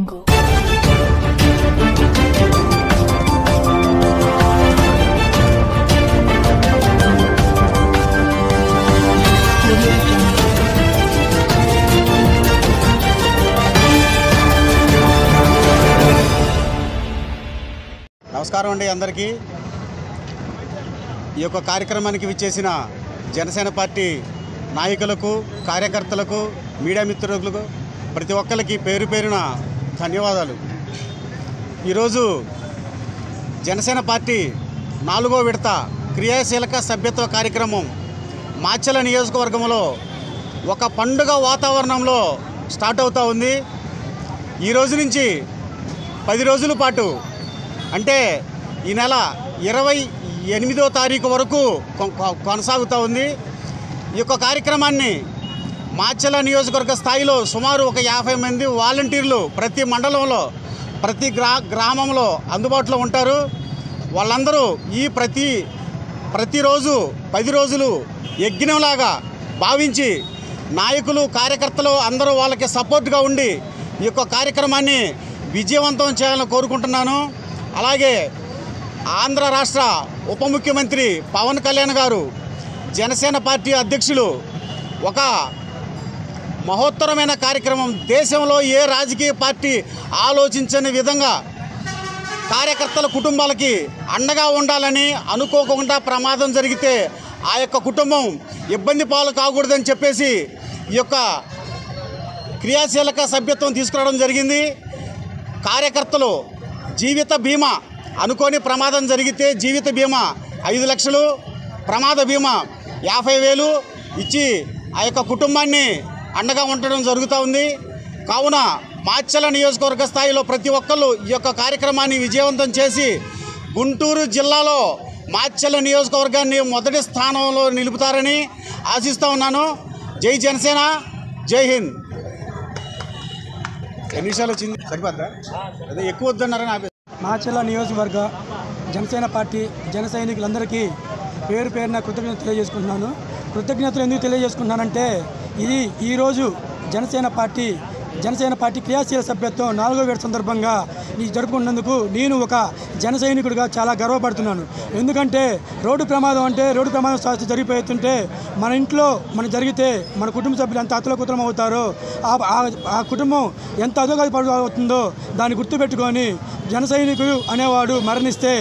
నమస్కారం అండి అందరికీ. ఈ యొక్క కార్యక్రమానికి విచ్చేసిన జనసేన పార్టీ నాయకులకు, కార్యకర్తలకు, మీడియా మిత్రులకు ప్రతి ఒక్కరికి పేరు పేరున ధన్యవాదాలు. ఈరోజు జనసేన పార్టీ 4వ విడత క్రియాశీలక సభ్యత్వ కార్యక్రమం మాచర్ల నియోజకవర్గంలో ఒక పండుగ వాతావరణంలో స్టార్ట్ అవుతూ ఉంది. ఈ రోజు నుంచి 10 రోజుల పాటు అంటే ఈ నెల 28వ తారీఖు వరకు కొనసాగుతూ ఉంది. ఈ యొక్క కార్యక్రమాన్ని మాచర్ల నియోజకవర్గ స్థాయిలో సుమారు ఒక 50 మంది వాలంటీర్లు ప్రతి మండలంలో, ప్రతి గ్రామంలో అందుబాటులో ఉంటారు. వాళ్ళందరూ ఈ ప్రతిరోజు 10 రోజులు యజ్ఞంలాగా భావించి నాయకులు, కార్యకర్తలు అందరూ వాళ్ళకి సపోర్ట్గా ఉండి ఈ యొక్క కార్యక్రమాన్ని విజయవంతం చేయాలని కోరుకుంటున్నాను. అలాగే ఆంధ్ర రాష్ట్ర ఉప ముఖ్యమంత్రి పవన్ కళ్యాణ్ గారు, జనసేన పార్టీ అధ్యక్షులు ఒక మహోత్తరమైన కార్యక్రమం, దేశంలో ఏ రాజకీయ పార్టీ ఆలోచించని విధంగా కార్యకర్తల కుటుంబాలకి అండగా ఉండాలని, అనుకోకుండా ప్రమాదం జరిగితే ఆ యొక్క కుటుంబం ఇబ్బంది పాలు కాకూడదని చెప్పేసి ఈ యొక్క క్రియాశీలక సభ్యత్వం తీసుకురావడం జరిగింది. కార్యకర్తలు జీవిత బీమా, అనుకోని ప్రమాదం జరిగితే జీవిత బీమా 5 లక్షలు, ప్రమాద బీమా 50,000 ఇచ్చి ఆ యొక్క కుటుంబాన్ని అండగా ఉండడం జరుగుతూ ఉంది. కావున మాచర్ల నియోజకవర్గ స్థాయిలో ప్రతి ఒక్కళ్ళు ఈ యొక్క కార్యక్రమాన్ని విజయవంతం చేసి గుంటూరు జిల్లాలో మాచర్ల నియోజకవర్గాన్ని మొదటి స్థానంలో నిలుపుతారని ఆశిస్తూ ఉన్నాను. జై జనసేన, జై హింద్. ఎన్ని నిమిషాలు వచ్చింది? సరిపోద్దా? అదే ఎక్కువ వద్దన్నారని ఆపేసి. మాచర్ల నియోజకవర్గ జనసేన పార్టీ జన సైనికులందరికీ పేరు పేరున కృతజ్ఞతలు తెలియజేసుకుంటున్నాను. కృతజ్ఞతలు ఎందుకు తెలియజేసుకుంటున్నానంటే ఈరోజు జనసేన పార్టీ క్రియాశీల సభ్యత్వం 4వ విడత సందర్భంగా జరుపుకున్నందుకు నేను ఒక జన సైనికుడిగా చాలా గర్వపడుతున్నాను. ఎందుకంటే రోడ్డు ప్రమాదం శాస్త్రం జరిగిపోతుంటే మన ఇంట్లో జరిగితే మన కుటుంబ సభ్యులు ఎంత అతలకుతలం అవుతారో, ఆ కుటుంబం ఎంత అధోగతి అవుతుందో దాన్ని గుర్తుపెట్టుకొని జన సైనికుడు అనేవాడు మరణిస్తే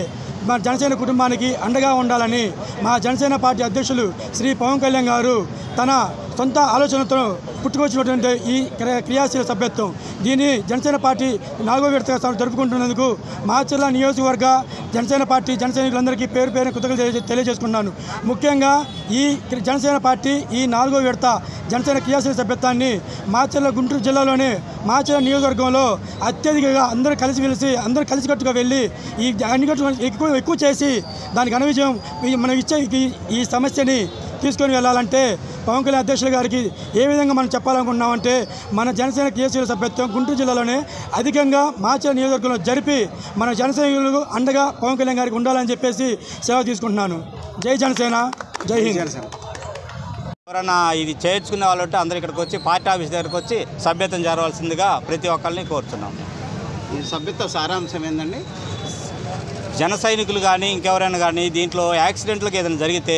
మా జనసేన కుటుంబానికి అండగా ఉండాలని మా జనసేన పార్టీ అధ్యక్షులు శ్రీ పవన్ కళ్యాణ్ గారు తన సొంత ఆలోచనతో పుట్టుకొచ్చినటువంటి ఈ క్రియాశీల సభ్యత్వం, దీన్ని జనసేన పార్టీ 4వ విడత జరుపుకుంటున్నందుకు మాచర్ల నియోజకవర్గ జనసేన పార్టీ జన సైనికులందరికీ పేరు పేరున కృతజ్ఞతలు తెలియజేసుకున్నాను. ముఖ్యంగా ఈ జనసేన పార్టీ ఈ 4వ విడత జనసేన క్రియాశీల సభ్యత్వాన్ని మాచర్ల గుంటూరు జిల్లాలోనే మాచర్ల నియోజకవర్గంలో అత్యధికంగా అందరూ కలిసికట్టుగా వెళ్ళి ఈ ఎక్కువ చేసి దానికి ఘనవిజయం మనం ఇచ్చే ఈ సమస్యని తీసుకొని వెళ్ళాలంటే పవన్ కళ్యాణ్ అధ్యక్షుల గారికి ఏ విధంగా మనం చెప్పాలనుకుంటున్నామంటే మన జనసేన క్రియాశీల సభ్యత్వం గుంటూరు జిల్లాలోనే అధికంగా మాచర్ల నియోజకవర్గంలో జరిపి మన జనసైనికులకు అండగా పవన్ కళ్యాణ్ గారికి ఉండాలని చెప్పేసి సెలవు తీసుకుంటున్నాను. జై జనసేన, జై హింద్. జనసేన ఎవరైనా ఇది చేర్చుకునే వాళ్ళు ఉంటే అందరు ఇక్కడికి వచ్చి పార్టీ ఆఫీస్ దగ్గరికి వచ్చి సభ్యత్వం చేరవలసిందిగా ప్రతి ఒక్కరిని కోరుతున్నాం. ఈ సభ్యత్వ సారాంశం ఏంటండి? జన సైనికులు కానీ ఇంకెవరైనా కానీ దీంట్లో యాక్సిడెంట్లకు ఏదైనా జరిగితే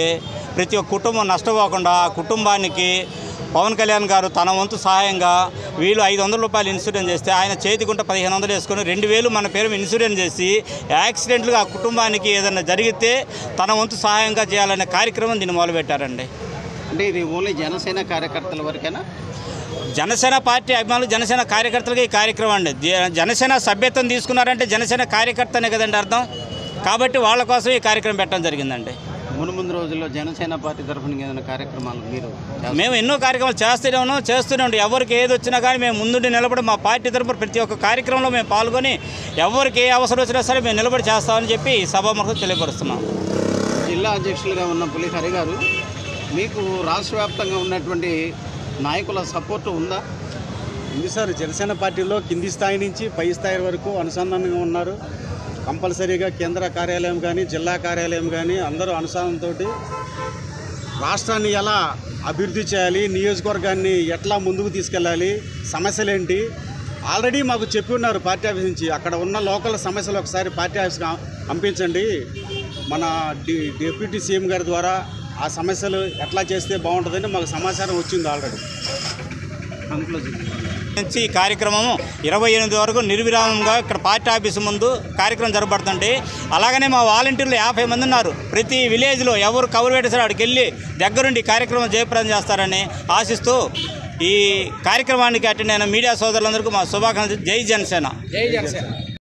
ప్రతి ఒక్క కుటుంబం నష్టపోకుండా కుటుంబానికి పవన్ కళ్యాణ్ గారు తన వంతు సహాయంగా వీళ్ళు 500 రూపాయలు ఇన్సూరెన్స్ చేస్తే ఆయన చేతికుంట 1500 వేసుకొని 2000 మన పేరు ఇన్సూరెన్స్ చేసి యాక్సిడెంట్లుగా ఆ కుటుంబానికి ఏదైనా జరిగితే తన వంతు సహాయంగా చేయాలనే కార్యక్రమం దీన్ని మొదలుపెట్టారండి. అంటే ఇది ఓన్లీ జనసేన కార్యకర్తల వరకేనా? జనసేన పార్టీ అభిమానులు, జనసేన కార్యకర్తలకి ఈ కార్యక్రమం అండి. జనసేన సభ్యత్వం తీసుకున్నారంటే జనసేన కార్యకర్తనే కదండి అర్థం. కాబట్టి వాళ్ళ కోసం ఈ కార్యక్రమం పెట్టడం జరిగిందండి. ముందు రోజుల్లో జనసేన పార్టీ తరఫున ఏదైనా కార్యక్రమాలు మేము ఎన్నో కార్యక్రమాలు చేస్తూనే ఉంటాం. ఎవరికి ఏది వచ్చినా కానీ మేము ముందుండి నిలబడి మా పార్టీ తరఫున ప్రతి ఒక్క కార్యక్రమంలో మేము పాల్గొని ఎవరికి ఏ అవసరం వచ్చినా సరే మేము నిలబడి చేస్తామని చెప్పి సభాముఖంగా తెలియపరుస్తున్నాం. జిల్లా అధ్యక్షులుగా ఉన్న పులిహరి గారు, మీకు రాష్ట్ర వ్యాప్తంగా ఉన్నటువంటి నాయకుల సపోర్టు ఉందా? ఉంది సార్. జనసేన పార్టీలో కింది స్థాయి నుంచి పై స్థాయి వరకు అనుసంధానంగా ఉన్నారు. కంపల్సరీగా కేంద్ర కార్యాలయం కానీ జిల్లా కార్యాలయం కానీ అందరూ అనుసంధానంతో రాష్ట్రాన్ని ఎలా అభివృద్ధి చేయాలి, నియోజకవర్గాన్ని ఎట్లా ముందుకు తీసుకెళ్ళాలి, సమస్యలేంటి, ఆల్రెడీ మాకు చెప్పి ఉన్నారు పార్టీ ఆఫీస్ నుంచి, అక్కడ ఉన్న లోకల్ సమస్యలు ఒకసారి పార్టీ ఆఫీస్కి పంపించండి, మన డిప్యూటీ సీఎం గారి ద్వారా ఆ సమస్యలు ఎట్లా చేస్తే బాగుంటుందని మాకు సమాచారం వచ్చింది ఆల్రెడీ. నుంచి ఈ కార్యక్రమం 28 వరకు నిర్విరామంగా ఇక్కడ పార్టీ ఆఫీసు ముందు కార్యక్రమం జరపడుతుంది. అలాగనే మా వాలంటీర్లు 50 మంది ఉన్నారు. ప్రతి విలేజ్లో ఎవరు కవర్ పెట్టేసారో అక్కడికి వెళ్ళి దగ్గరుండి కార్యక్రమం జయప్రదం చేస్తారని ఆశిస్తూ ఈ కార్యక్రమానికి అటెండ్ అయిన మీడియా సోదరులందరికీ మా శుభాకాంక్షలు. జై జనసేన.